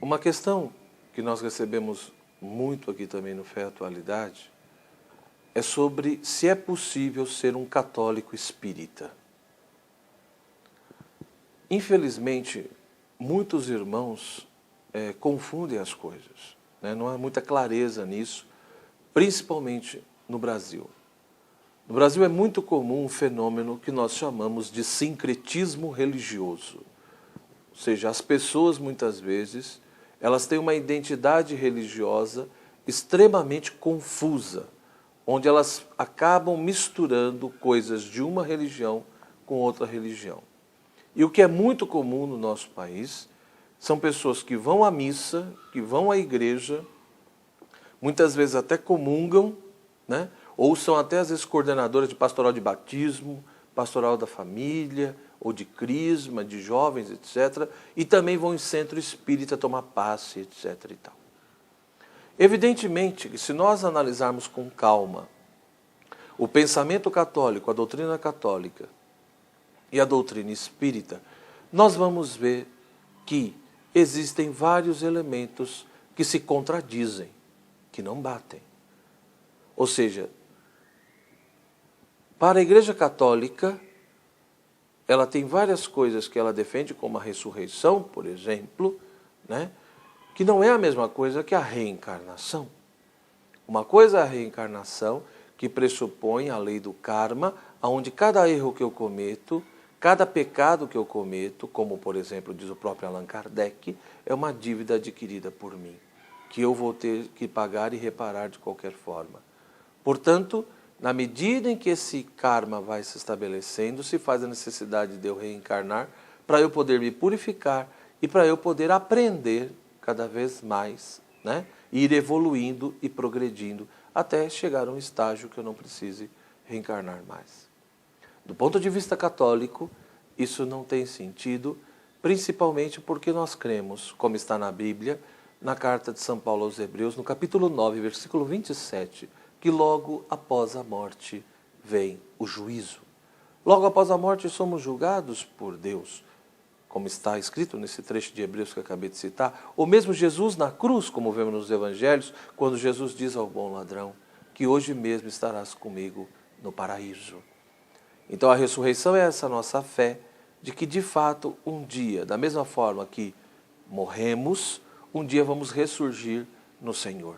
Uma questão que nós recebemos muito aqui também no Fé e Atualidade é sobre se é possível ser um católico espírita. Infelizmente, muitos irmãos confundem as coisas, né? Não há muita clareza nisso, principalmente no Brasil. No Brasil é muito comum um fenômeno que nós chamamos de sincretismo religioso. Ou seja, as pessoas muitas vezes, elas têm uma identidade religiosa extremamente confusa, onde elas acabam misturando coisas de uma religião com outra religião. E o que é muito comum no nosso país são pessoas que vão à missa, que vão à igreja, muitas vezes até comungam, né? Ou são até às vezes coordenadoras de pastoral de batismo, pastoral da família, ou de crisma, de jovens, etc. E também vão em centro espírita tomar passe, etc. e tal. Evidentemente que se nós analisarmos com calma o pensamento católico, a doutrina católica e a doutrina espírita, nós vamos ver que existem vários elementos que se contradizem, que não batem. Ou seja, para a Igreja Católica, ela tem várias coisas que ela defende, como a ressurreição, por exemplo, né? Que não é a mesma coisa que a reencarnação. Uma coisa é a reencarnação, que pressupõe a lei do karma, onde cada erro que eu cometo, cada pecado que eu cometo, como por exemplo diz o próprio Allan Kardec, é uma dívida adquirida por mim, que eu vou ter que pagar e reparar de qualquer forma. Portanto, na medida em que esse karma vai se estabelecendo, se faz a necessidade de eu reencarnar para eu poder me purificar e para eu poder aprender cada vez mais, né? Ir evoluindo e progredindo até chegar a um estágio que eu não precise reencarnar mais. Do ponto de vista católico, isso não tem sentido, principalmente porque nós cremos, como está na Bíblia, na carta de São Paulo aos Hebreus, no capítulo 9, versículo 27, que logo após a morte vem o juízo. Logo após a morte somos julgados por Deus, como está escrito nesse trecho de Hebreus que eu acabei de citar, ou mesmo Jesus na cruz, como vemos nos evangelhos, quando Jesus diz ao bom ladrão, que hoje mesmo estarás comigo no paraíso. Então a ressurreição é essa nossa fé, de que de fato um dia, da mesma forma que morremos, um dia vamos ressurgir no Senhor,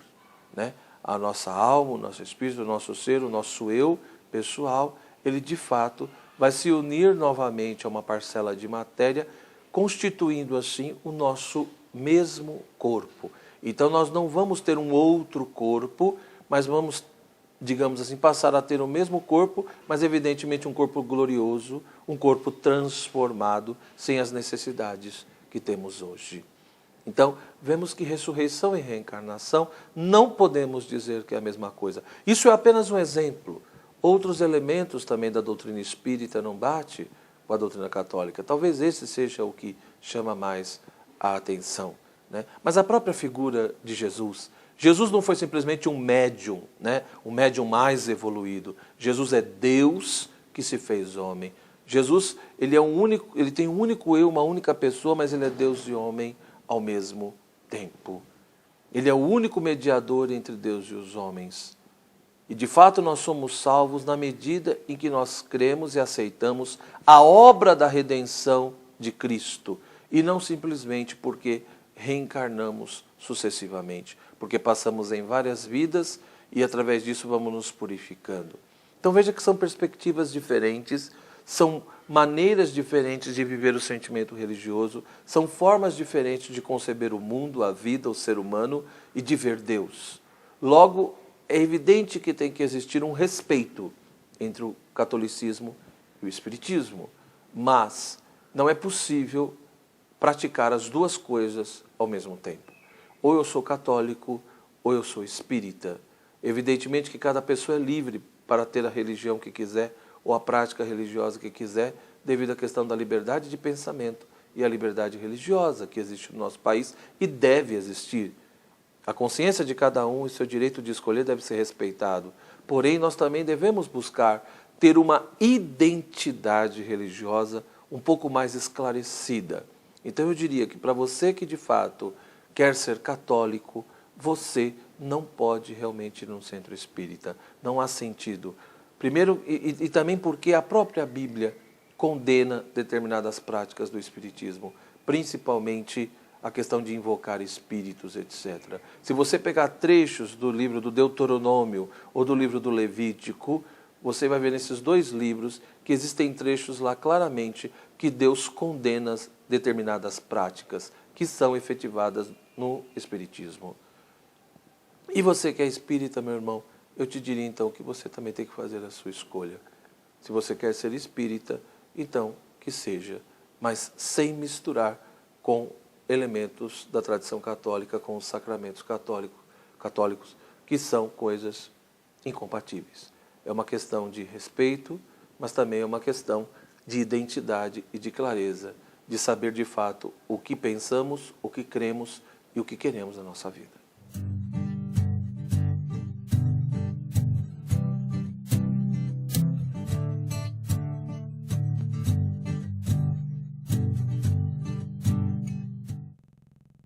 né? A nossa alma, o nosso espírito, o nosso ser, o nosso eu pessoal, ele de fato vai se unir novamente a uma parcela de matéria, constituindo assim o nosso mesmo corpo. Então nós não vamos ter um outro corpo, mas vamos, digamos assim, passar a ter o mesmo corpo, mas evidentemente um corpo glorioso, um corpo transformado, sem as necessidades que temos hoje. Então, vemos que ressurreição e reencarnação não podemos dizer que é a mesma coisa. Isso é apenas um exemplo. Outros elementos também da doutrina espírita não batem com a doutrina católica. Talvez esse seja o que chama mais a atenção, né? Mas a própria figura de Jesus. Jesus não foi simplesmente um médium, né? Um médium mais evoluído. Jesus é Deus que se fez homem. Jesus, ele tem um único eu, uma única pessoa, mas ele é Deus e homem ao mesmo tempo. Ele é o único mediador entre Deus e os homens. E de fato nós somos salvos na medida em que nós cremos e aceitamos a obra da redenção de Cristo. E não simplesmente porque reencarnamos sucessivamente. Porque passamos em várias vidas e através disso vamos nos purificando. Então veja que são perspectivas diferentes, são maneiras diferentes de viver o sentimento religioso, são formas diferentes de conceber o mundo, a vida, o ser humano e de ver Deus. Logo, é evidente que tem que existir um respeito entre o catolicismo e o espiritismo, mas não é possível praticar as duas coisas ao mesmo tempo. Ou eu sou católico, ou eu sou espírita. Evidentemente que cada pessoa é livre para ter a religião que quiser, ou a prática religiosa que quiser, devido à questão da liberdade de pensamento e a liberdade religiosa que existe no nosso país e deve existir. A consciência de cada um e seu direito de escolher deve ser respeitado. Porém, nós também devemos buscar ter uma identidade religiosa um pouco mais esclarecida. Então eu diria que para você que de fato quer ser católico, você não pode realmente ir num centro espírita. Não há sentido. Primeiro, e também porque a própria Bíblia condena determinadas práticas do espiritismo, principalmente a questão de invocar espíritos, etc. Se você pegar trechos do livro do Deuteronômio ou do livro do Levítico, você vai ver nesses dois livros que existem trechos lá claramente que Deus condena determinadas práticas que são efetivadas no espiritismo. E você que é espírita, meu irmão, eu te diria então que você também tem que fazer a sua escolha. Se você quer ser espírita, então que seja, mas sem misturar com elementos da tradição católica, com os sacramentos católicos, que são coisas incompatíveis. É uma questão de respeito, mas também é uma questão de identidade e de clareza, de saber de fato o que pensamos, o que cremos e o que queremos na nossa vida.